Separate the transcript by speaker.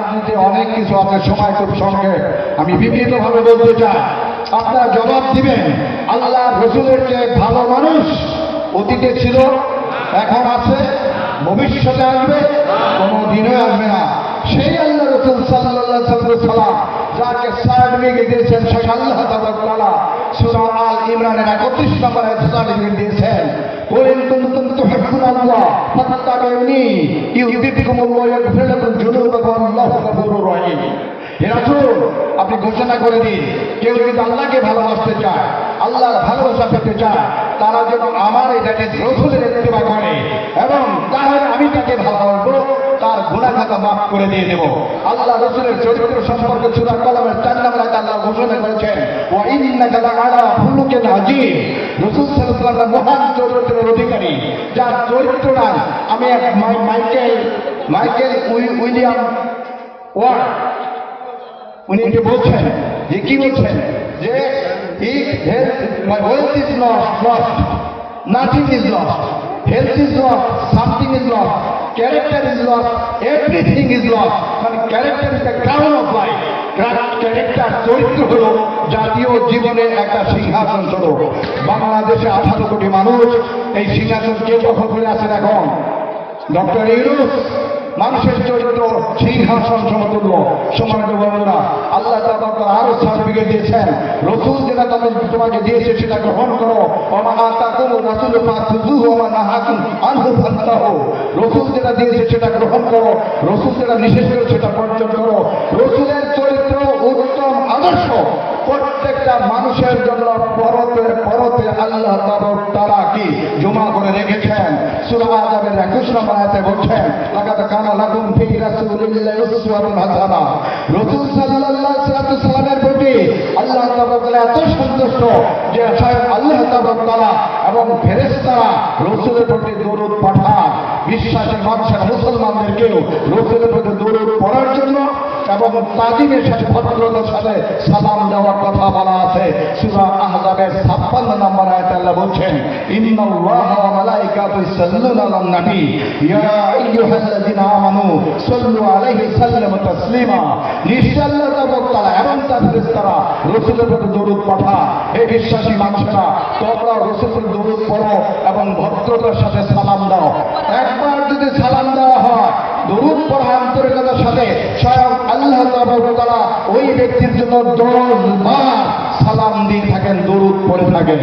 Speaker 1: রাজনীতি অনেক কিছু আছে, সময় খুব সংক্ষেপ, আমি বিবৃতভাবে বলতে চাই। আপনারা জবাব দিবেন, আল্লাহ রসুলের যে ভালো মানুষ অতীতে ছিল, এখন আছে, ভবিষ্যতে আসবে, কোনোদিনও আসবে না। সেই আল্লাহ রসুল সাল্লাল্লাহু সাল্লাম যাকে সার্টিফিকেট দিয়েছেন, শেখ আল্লাহ তাআলা সূরা আল ইমরানের 31 নম্বর আয়াতে সার্টিফিকেট দিয়েছেন, কুল কুনতুম তুহিব্বুনাল্লাহ ফাত্তাবিউনি ইউহিব্বুকুমুল্লাহ ওয়া ইয়াগফির লাকুম যুনুবাকুম আল্লাহু গফুরুর রহিম। হে রাসূল, আপনি ঘোষণা করে দিন, কেউ যদি আল্লাহকে ভালোবাসতে চায়, আল্লাহর ভালোবাসা পেতে চায়, তারা যেন আমার এটাকে রসুলের ইত্তেবা করে, এবং তাহলে আমি তাকে ভালোবাসবো, তার গুনাহ খাতা মাফ করে দিয়ে দেব। আল্লাহ রসুলের চরিত্র সম্পর্কে সূরা কলমের 4 নম্বর আয়াতে আল্লাহ ঘোষণা করেছেন, ওয়া ইন্নাকা লাআলা খুলুকিন আযীম। রাসূল সাল্লাল্লাহু আলাইহি ওয়াসাল্লাম মহান চরিত্রের অধিকারী, যার চরিত্র নাই। আমি এক মাইকেল উইলিয়াম ওয়ার্ড, উনি এটি বলছেন যে কি বলছেন, যে wealth is lost, nothing is lost, health is lost, something is lost, character is lost, everything is lost. মানে character is the crown of life. Character, চরিত্র হলো জাতীয় জীবনের একটা সিংহাসন স্বরূপ। বাংলাদেশে 18 কোটি মানুষ এই সিংহাসন কে দখল করে আছেন এখন? ডক্টর ইউনূস। মানুষের চরিত্র সিংহাসন সমতুল্য। সম্মানিত বন্ধুরা, আল্লাহ তাআলা আরো সার্টিফিকেট দিয়েছেন, রসুল যেটা তোমাকে দিয়েছে সেটা গ্রহণ করো, ওয়া মা আতাকুমুর রাসূলু ফাখুযুহু ওয়া মা নাহাকুম আনহু ফান্তাহু। রসুল যেটা দিয়েছে সেটা গ্রহণ করো, রসুল যেটা নিষেধ করেছে সেটা বর্জন করো। রসুলের চরিত্র উত্তম আদর্শ প্রত্যেকটা মানুষের জন্য পরতে পরতে আল্লাহ তাআলা কি জমা করে রেখেছেন। সূরা আযাবের 21 নম্বর আয়াতে বলছেন, লাকাদ কানা লাকুম ফি রাসূলিল্লাহি উসওয়াতুন হাসানাহ। রাসূল সাল্লাল্লাহু আলাইহি ওয়াসাল্লামের প্রতি আল্লাহ তাআলা এত সন্তুষ্ট যে স্বয়ং আল্লাহ তাআলা এবং ফেরেশতারা রাসূলের প্রতি দরুদ পাঠান। বিশ্বাসী মানুষের মুসলমানদেরকেও রাসূলের প্রতি দরুদ পড়ার জন্য এবং তাজিমের সাথে ভদ্রতার সাথে সালাম দেওয়ার কথা বলা আছে। সূরা আহজাবের 56 নম্বর আয়াতে আল্লাহ বলছেন, ইন্নাল্লাহা ওয়া মালাইকাতুহু ইউসাল্লুনা আলান নবী ইয়া আইয়ুহাল্লাযীনা আমানু সাল্লু আলাইহি ওয়া সাল্লিমু তাসলিমা। নিশ্চয় আল্লাহ তাআলা এবং তার ফেরেশতারা রাসূলের প্রতি দরুদ পাঠান। হে বিশ্বাসী মানুষেরা, তোমরা রাসূলের দরুদ পড়ো এবং ভদ্রতার সাথে সালাম দাও। একবার যদি সালাম দেওয়া হয়, দরুদ পড়া আন্তরিকতার সাথে, স্বয়ং আল্লাহ তাআলা ওই ব্যক্তির জন্য 10 বার সালাম দিয়ে থাকেন, দরুদ পড়ে থাকেন।